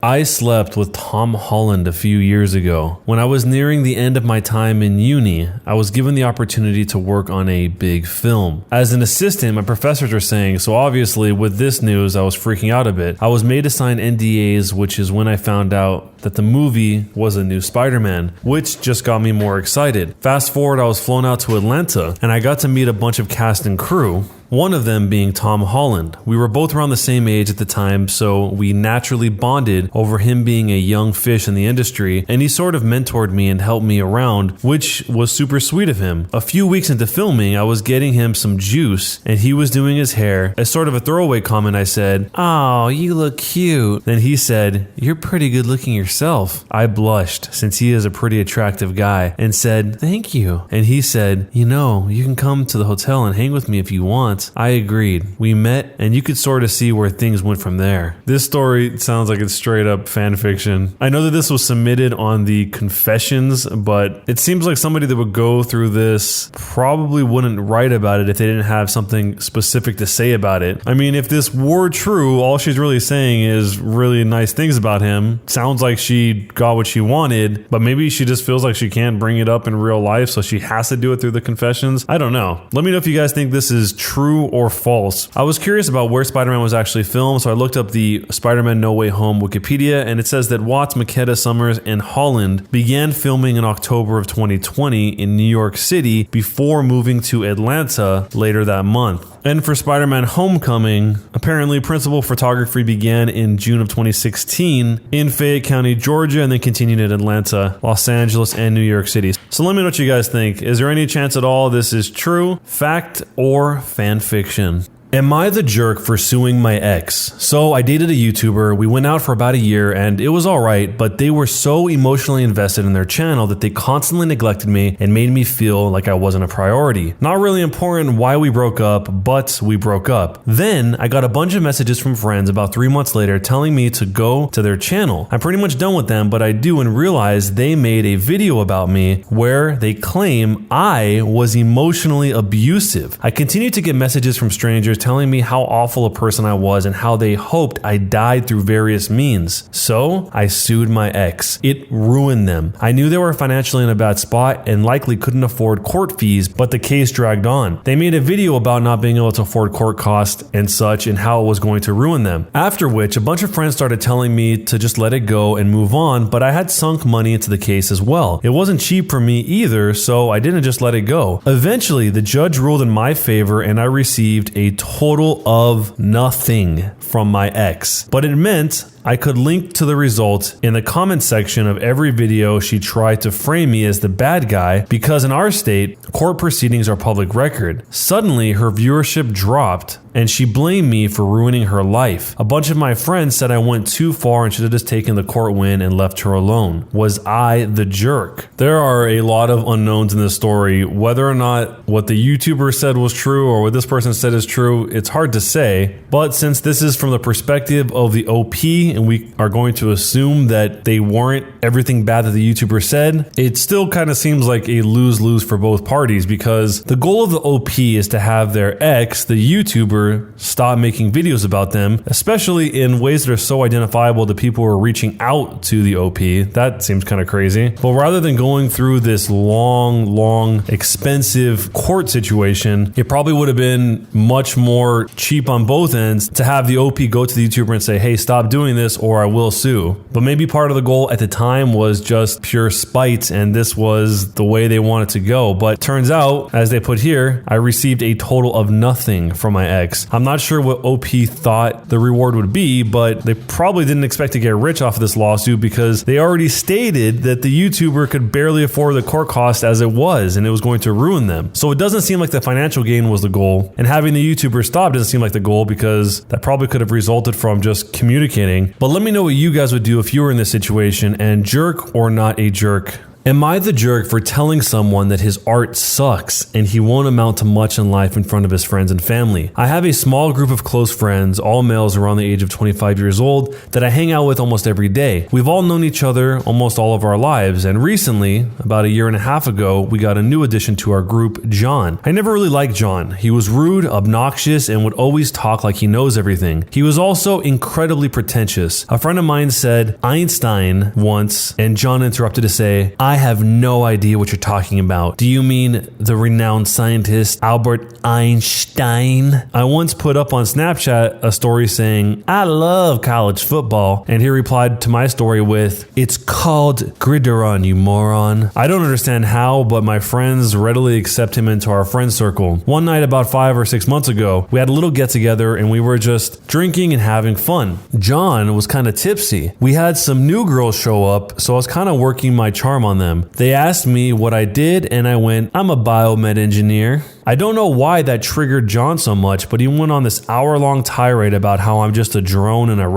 I slept with Tom Holland a few years ago. When I was nearing the end of my time in uni, I was given the opportunity to work on a big film. As an assistant, my professors were saying, so obviously with this news, I was freaking out a bit. I was made to sign NDAs, which is when I found out that the movie was a new Spider-Man, which just got me more excited. Fast forward, I was flown out to Atlanta, and I got to meet a bunch of cast and crew. One of them being Tom Holland. We were both around the same age at the time, so we naturally bonded over him being a young fish in the industry, and he sort of mentored me and helped me around, which was super sweet of him. A few weeks into filming, I was getting him some juice, and he was doing his hair. As sort of a throwaway comment, I said, "Oh, you look cute." Then he said, "You're pretty good looking yourself." I blushed, since he is a pretty attractive guy, and said, "Thank you." And he said, "You know, you can come to the hotel and hang with me if you want." I agreed. We met, and you could sort of see where things went from there. This story sounds like it's straight up fan fiction. I know that this was submitted on the confessions, but it seems like somebody that would go through this probably wouldn't write about it if they didn't have something specific to say about it. I mean, if this were true, all she's really saying is really nice things about him. Sounds like she got what she wanted, but maybe she just feels like she can't bring it up in real life, so she has to do it through the confessions. I don't know. Let me know if you guys think this is true or false. I was curious about where Spider-Man was actually filmed, so I looked up the Spider-Man No Way Home Wikipedia, and it says that Watts, Makeda, Summers, and Holland began filming in October of 2020 in New York City before moving to Atlanta later that month. And for Spider-Man Homecoming, apparently principal photography began in June of 2016 in Fayette County, Georgia, and then continued in Atlanta, Los Angeles, and New York City. So let me know what you guys think. Is there any chance at all this is true, fact, or fan fiction? Am I the jerk for suing my ex? So I dated a YouTuber, we went out for about a year and it was alright, but they were so emotionally invested in their channel that they constantly neglected me and made me feel like I wasn't a priority. Not really important why we broke up, but we broke up. Then I got a bunch of messages from friends about 3 months later telling me to go to their channel. I'm pretty much done with them, but I do and realize they made a video about me where they claim I was emotionally abusive. I continue to get messages from strangers telling me how awful a person I was and how they hoped I died through various means. So I sued my ex. It ruined them. I knew they were financially in a bad spot and likely couldn't afford court fees, but the case dragged on. They made a video about not being able to afford court costs and such and how it was going to ruin them. After which, a bunch of friends started telling me to just let it go and move on, but I had sunk money into the case as well. It wasn't cheap for me either, so I didn't just let it go. Eventually, the judge ruled in my favor and I received a total of nothing from my ex, but it meant I could link to the results in the comment section of every video she tried to frame me as the bad guy because in our state, court proceedings are public record. Suddenly, her viewership dropped and she blamed me for ruining her life. A bunch of my friends said I went too far and should have just taken the court win and left her alone. Was I the jerk? There are a lot of unknowns in this story. Whether or not what the YouTuber said was true or what this person said is true, it's hard to say. But since this is from the perspective of the OP, and we are going to assume that they weren't everything bad that the YouTuber said, it still kind of seems like a lose-lose for both parties because the goal of the OP is to have their ex, the YouTuber, stop making videos about them, especially in ways that are so identifiable to people who are reaching out to the OP. That seems kind of crazy. But rather than going through this long, expensive court situation, it probably would have been much more cheap on both ends to have the OP go to the YouTuber and say, "Hey, stop doing this or I will sue." But maybe part of the goal at the time was just pure spite and this was the way they wanted to go. But turns out, as they put here, I received a total of nothing from my ex. I'm not sure what OP thought the reward would be, but they probably didn't expect to get rich off of this lawsuit because they already stated that the YouTuber could barely afford the court cost as it was and it was going to ruin them. So it doesn't seem like the financial gain was the goal, and having the YouTuber stop doesn't seem like the goal because that probably could have resulted from just communicating. But let me know what you guys would do if you were in this situation, and jerk or not a jerk, Am I the jerk for telling someone that his art sucks and he won't amount to much in life in front of his friends and family? I have a small group of close friends, all males around the age of 25 years old, that I hang out with almost every day. We've all known each other almost all of our lives, and recently, about a year and a half ago, we got a new addition to our group, John. I never really liked John. He was rude, obnoxious, and would always talk like he knows everything. He was also incredibly pretentious. A friend of mine said Einstein once, and John interrupted to say, I have no idea what you're talking about. Do you mean the renowned scientist Albert Einstein? I once put up on Snapchat a story saying, I love college football, and he replied to my story with, it's called Gridiron, you moron. I don't understand how, but my friends readily accept him into our friend circle. One night about 5 or 6 months ago, we had a little get together and we were just drinking and having fun. John was kind of tipsy. We had some new girls show up, so I was kind of working my charm on them. They asked me what I did, and I went, I'm a biomed engineer. I don't know why that triggered John so much, but he went on this hour-long tirade about how I'm just a drone in a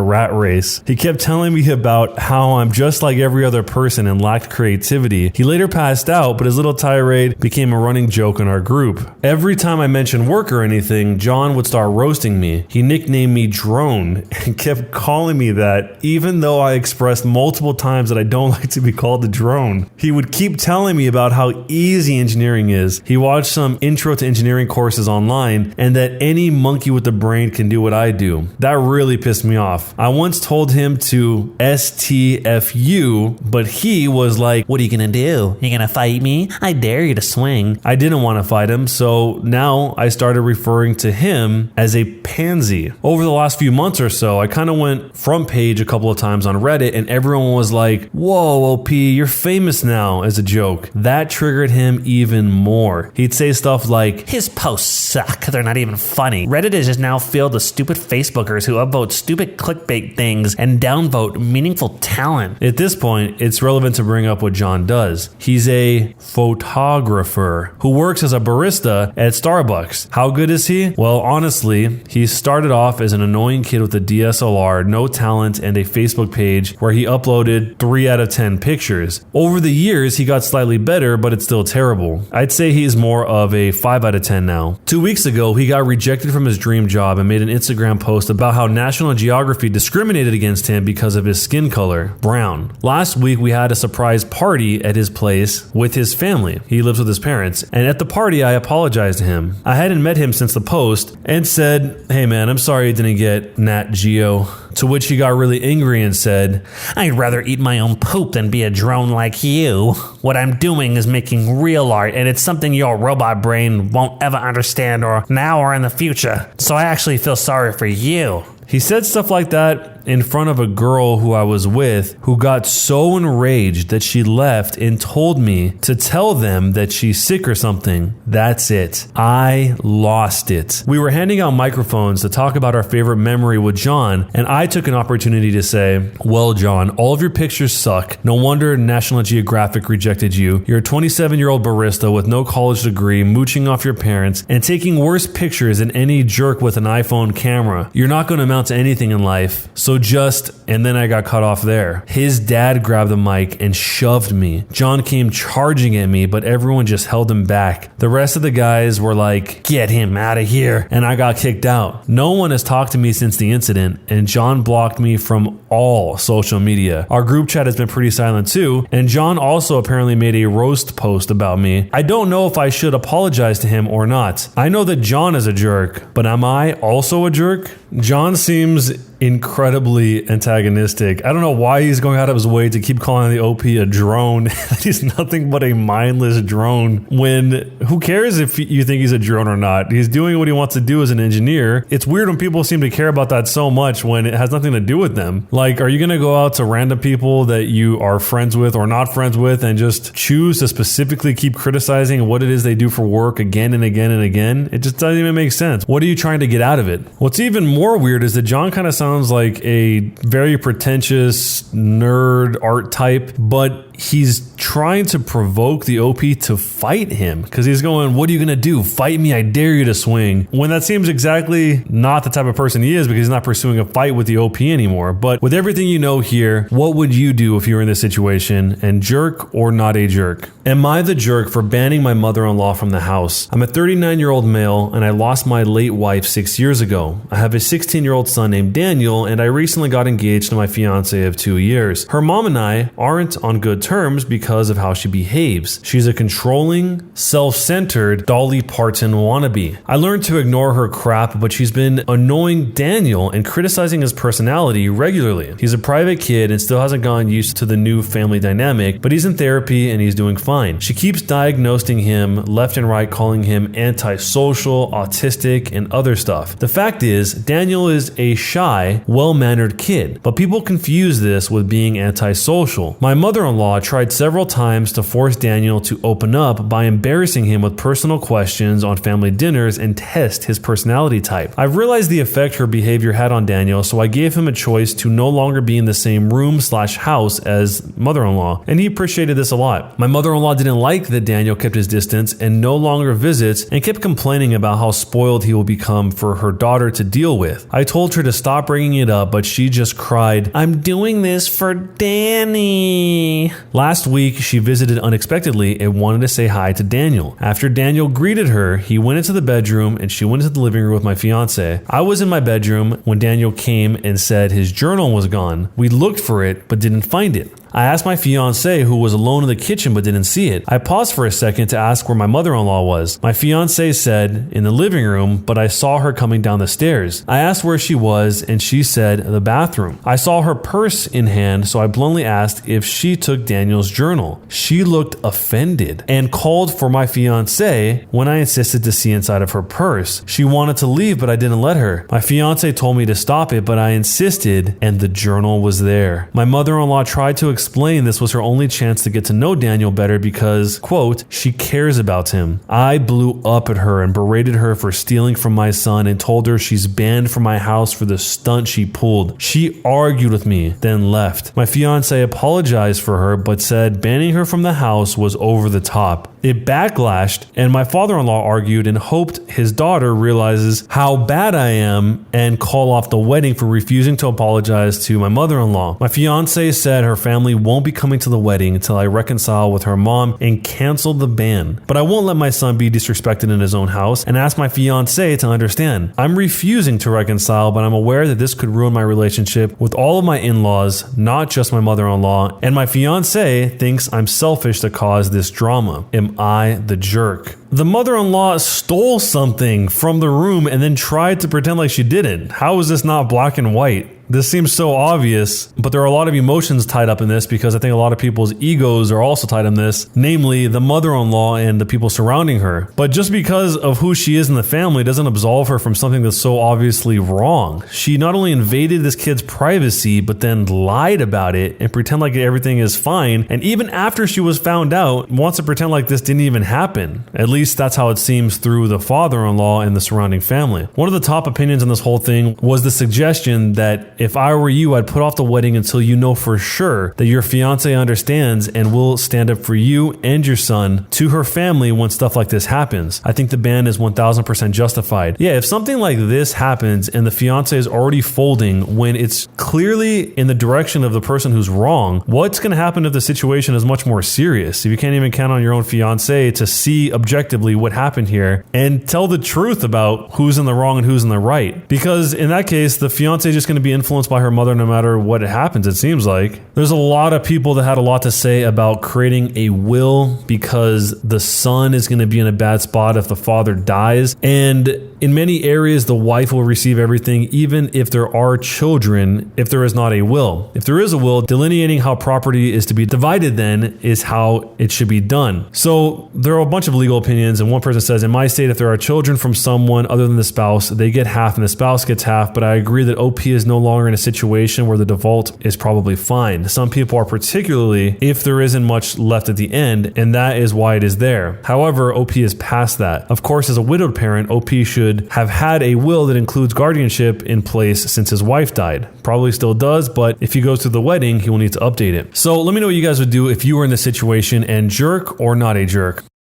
rat race. He kept telling me about how I'm just like every other person and lacked creativity. He later passed out, but his little tirade became a running joke in our group. Every time I mentioned work or anything, John would start roasting me. He nicknamed me Drone and kept calling me that, even though I expressed multiple times that I don't like to be called a drone. He would keep telling me about how easy engineering is. He watched some intro to engineering courses online and that any monkey with a brain can do what I do. That really pissed me off. I once told him to STFU, but he was like, what are you gonna do? You gonna fight me? I dare you to swing. I didn't want to fight him, so now I started referring to him as a pansy. Over the last few months or so, I kind of went front page a couple of times on Reddit and everyone was like, whoa, OP, you're famous now, as a joke. That triggered him even more. He'd say stuff like, his posts suck, they're not even funny. Reddit is just now filled with stupid Facebookers who upvote stupid clickbait things and downvote meaningful talent. At this point, it's relevant to bring up what John does. He's a photographer who works as a barista at Starbucks. How good is he? Well, honestly, he started off as an annoying kid with a DSLR, no talent, and a Facebook page where he uploaded 3 out of 10 pictures. Over the years, he got slightly better, but it's still terrible. I'd say he's more of a 5 out of 10 now. 2 weeks ago, he got rejected from his dream job and made an Instagram post about how National Geography discriminated against him because of his skin color, brown. Last week, we had a surprise party at his place with his family. He lives with his parents, and at the party, I apologized to him. I hadn't met him since the post and said, hey man, I'm sorry you didn't get Nat Geo. To which he got really angry and said, I'd rather eat my own poop than be a drone like you. What I'm doing is making real art, and it's something your robot brain won't ever understand or now or in the future. So I actually feel sorry for you. He said stuff like that in front of a girl who I was with who got so enraged that she left and told me to tell them that she's sick or something. That's it. I lost it. We were handing out microphones to talk about our favorite memory with John, and I took an opportunity to say, well, John, all of your pictures suck. No wonder National Geographic rejected you. You're a 27-year-old barista with no college degree, mooching off your parents, and taking worse pictures than any jerk with an iPhone camera. You're not going to amount to anything in life. So and then I got cut off there. His dad grabbed the mic and shoved me. John came charging at me, but everyone just held him back. The rest of the guys were like, get him out of here. And I got kicked out. No one has talked to me since the incident, and John blocked me from all social media. Our group chat has been pretty silent too, and John also apparently made a roast post about me. I don't know if I should apologize to him or not. I know that John is a jerk, but am I also a jerk? John seems incredibly antagonistic. I don't know why he's going out of his way to keep calling the OP a drone. He's nothing but a mindless drone. When who cares if you think he's a drone or not? He's doing what he wants to do as an engineer. It's weird when people seem to care about that so much when it has nothing to do with them. Like, are you going to go out to random people that you are friends with or not friends with and just choose to specifically keep criticizing what it is they do for work again and again and again? It just doesn't even make sense. What are you trying to get out of it? What's even more weird is that John kind of sounds like a very pretentious nerd art type, but he's trying to provoke the OP to fight him because he's going, what are you going to do? Fight me? I dare you to swing. When that seems exactly not the type of person he is because he's not pursuing a fight with the OP anymore. But with everything you know here, what would you do if you were in this situation? And jerk or not a jerk? Am I the jerk for banning my mother-in-law from the house? I'm a 39-year-old male and I lost my late wife 6 years ago. I have a 16-year-old son named Daniel and I recently got engaged to my fiance of 2 years. Her mom and I aren't on good terms because of how she behaves. She's a controlling, self-centered Dolly Parton wannabe. I learned to ignore her crap, but she's been annoying Daniel and criticizing his personality regularly. He's a private kid and still hasn't gotten used to the new family dynamic, but he's in therapy and he's doing fine. She keeps diagnosing him left and right, calling him antisocial, autistic, and other stuff. The fact is, Daniel is a shy, well-mannered kid, but people confuse this with being antisocial. My mother-in-law tried several times to force Daniel to open up by embarrassing him with personal questions on family dinners and test his personality type. I've realized the effect her behavior had on Daniel, so I gave him a choice to no longer be in the same room/house as mother-in-law, and he appreciated this a lot. My mother-in-law didn't like that Daniel kept his distance and no longer visits and kept complaining about how spoiled he will become for her daughter to deal with. I told her to stop bringing it up, but she just cried, "I'm doing this for Danny." Last week, she visited unexpectedly and wanted to say hi to Daniel. After Daniel greeted her, he went into the bedroom and she went into the living room with my fiance. I was in my bedroom when Daniel came and said his journal was gone. We looked for it, but didn't find it. I asked my fiance, who was alone in the kitchen but didn't see it. I paused for a second to ask where my mother-in-law was. My fiance said, in the living room, but I saw her coming down the stairs. I asked where she was, and she said, the bathroom. I saw her purse in hand, so I bluntly asked if she took Daniel's journal. She looked offended and called for my fiance when I insisted to see inside of her purse. She wanted to leave, but I didn't let her. My fiance told me to stop it, but I insisted, and the journal was there. My mother-in-law tried to explain this was her only chance to get to know Daniel better because, quote, she cares about him. I blew up at her and berated her for stealing from my son and told her she's banned from my house for the stunt she pulled. She argued with me, then left. My fiance apologized for her, but said banning her from the house was over the top. It backlashed, and my father-in-law argued and hoped his daughter realizes how bad I am and call off the wedding for refusing to apologize to my mother-in-law. My fiance said her family won't be coming to the wedding until I reconcile with her mom and cancel the ban. But I won't let my son be disrespected in his own house and ask my fiance to understand. I'm refusing to reconcile, but I'm aware that this could ruin my relationship with all of my in-laws, not just my mother-in-law, and my fiance thinks I'm selfish to cause this drama. Am I the jerk? The mother-in-law stole something from the room and then tried to pretend like she didn't. How is this not black and white? This seems so obvious, but there are a lot of emotions tied up in this because I think a lot of people's egos are also tied in this, namely the mother-in-law and the people surrounding her. But just because of who she is in the family doesn't absolve her from something that's so obviously wrong. She not only invaded this kid's privacy, but then lied about it and pretend like everything is fine. And even after she was found out, wants to pretend like this didn't even happen. At least that's how it seems through the father-in-law and the surrounding family. One of the top opinions on this whole thing was the suggestion that if I were you, I'd put off the wedding until you know for sure that your fiance understands and will stand up for you and your son to her family when stuff like this happens. I think the ban is 1000% justified. Yeah, if something like this happens and the fiance is already folding when it's clearly in the direction of the person who's wrong, what's going to happen if the situation is much more serious? If you can't even count on your own fiance to see objectively what happened here and tell the truth about who's in the wrong and who's in the right. Because in that case, the fiance is just going to be influenced by her mother no matter what happens, it seems like. There's a lot of people that had a lot to say about creating a will because the son is going to be in a bad spot if the father dies. And in many areas, the wife will receive everything, even if there are children, if there is not a will. If there is a will, delineating how property is to be divided then is how it should be done. So there are a bunch of legal opinions opinions, and one person says, in my state, if there are children from someone other than the spouse, they get half and the spouse gets half, but I agree that OP is no longer in a situation where the default is probably fine. Some people are, particularly if there isn't much left at the end, and that is why it is there. However, OP is past that. Of course, as a widowed parent, OP should have had a will that includes guardianship in place since his wife died. Probably still does, but if he goes through the wedding, he will need to update it. So let me know what you guys would do if you were in this situation, and jerk or not a jerk.